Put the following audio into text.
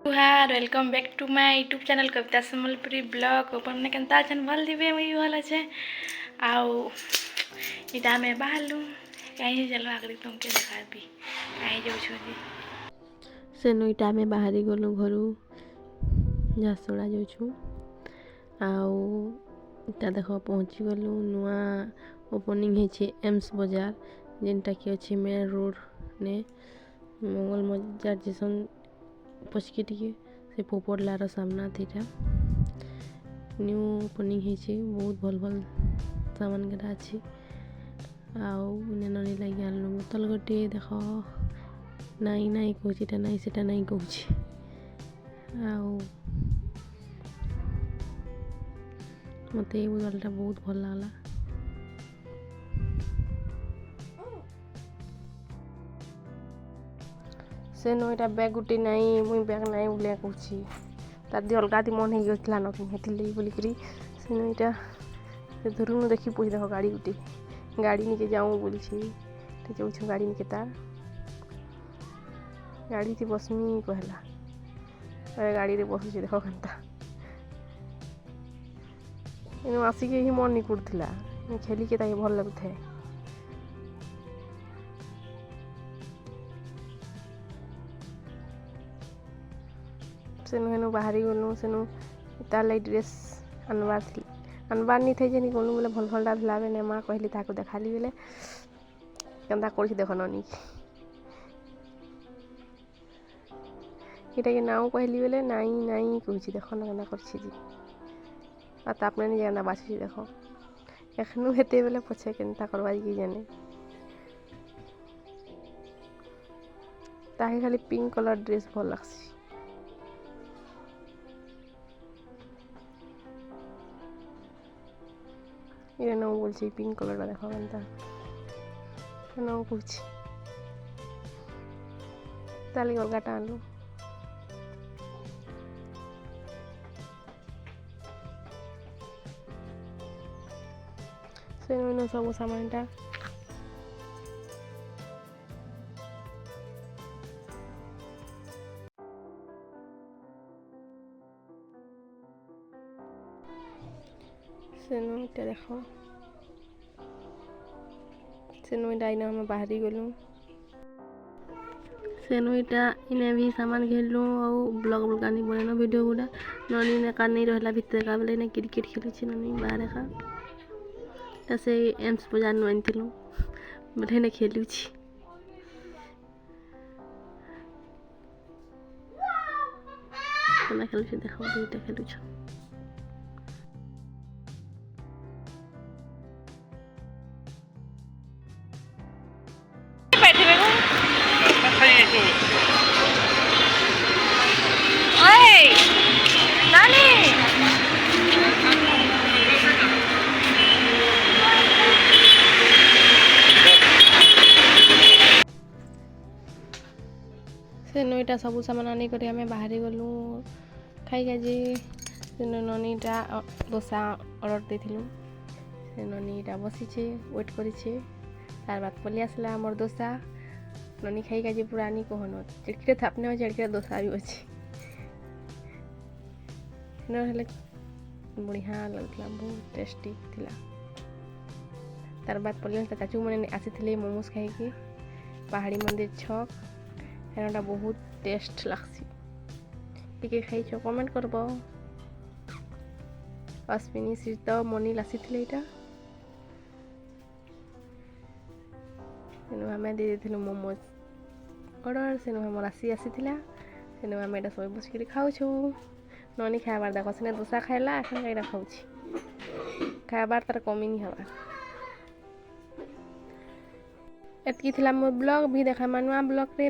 Kuhar welcome back to my YouTube channel Kavita Sambalpuri blog अपने केनता अछन भल दिबे मुई भल अच्छे आउ इटा में बाहलु कहीं चलो आगरी तुमके देखाबी कहीं जाऊ छी से नईटा में बाहरी गलु घरू झारसुगड़ा जाऊँ आउ इटा देख पहुँची गलु नुआ ओपनिंग है एम्स बाजार जेनटा कि अच्छे मेन रोड ने मंगल बाजार जैसन पछके टिके से पोपड़लार सामना थीटा न्यू ओपनिंग है बहुत भल भल सामान गड़ा अच्छे आउ ननी लगे आनलु बोतल गोटे देख नाई नाई कहूँ नाई से नाई कहूँ आउ मत ये बोतलटा बहुत भल लगला से नईटा बैग गुटे नाई मुई बैग नाई बोले कहूँ तार दी अलगा दी मन होता न कि बोलिकी से नईटा से धुरू देखी पूछ देख गाड़ी गुटे गाड़ी निके जाऊँ बोली जाऊँ गाड़ी निके तार गाड़ी थी बसमी कहला अरे गाड़ी रे बसुची देख केनता इन आसिक ही मन निकुड़ला खेली के ताके भल लगुଥାଏ सेनु बाहरी गलु सेनु तार लाई ड्रेस अनबार थी अनबार नहीं थे जे गलु बोले भल भलटा था बेने माँ कहली ताको देखाली बेले केनता कर देख ननी इटा के नाऊ कहली बेले नाई नाई कहूँ देख ना केना कर तापने नहीं जाना बाछी देख एखनू हेते बेले पछे केनता करवा कि जाने ताके खाली पिंक कलर ड्रेस भल लगसी ये ना बोल पिंक कलर देख केनता ना कहूँ ताली अलगाटा आनलु से सब सामानटा से नईटा देख से नईटा इना हम बाहरी गलु से नईटा इने भी सामान घेरलु और ब्लॉग ब्लॉगानी बनेनो वीडियो गुड़ा ननी ने का नहीं रहला भीतर का बेले ने क्रिकेट खेलुची ननी बाहर का से एम्स बाजार नु आनथिलु बठे ने खेलुची केना खेलुची देखो दुईटा खेलुछ से नईटा सब सामान आनी कर आम बाहरी गलु खाई आज ननीटा डोसा अर्डर देथिलु से ननीटा बसीचे वेट करिछे तार बाद पलि आसला हमर डोसा ननी खाई आज पुरानी कहन चिड़किरे थापने चिड़किरे डोसा भी अच्छे नहले बढ़िया लगला बहुत टेस्टी थिला तार बाद पलि चाचू मैंने आसी मोमोज खाई पहाड़ी मंदिर छक एनटा बहुत टेस्ट लगसी टिके खाई कमेंट करब अश्विनी सीत मनिल आसी इटा आम दे देथिलु मोमोज ऑर्डर से मोर आसी आम एटा सब बसिक खाऊ ननी खाबार देख से डोसा खाइला एखन कईटा खाऊँ खाबार तार कमी नहीं हबार एतकी थिला मोर ब्लॉग भी देखा नुआ ब्लॉग रे।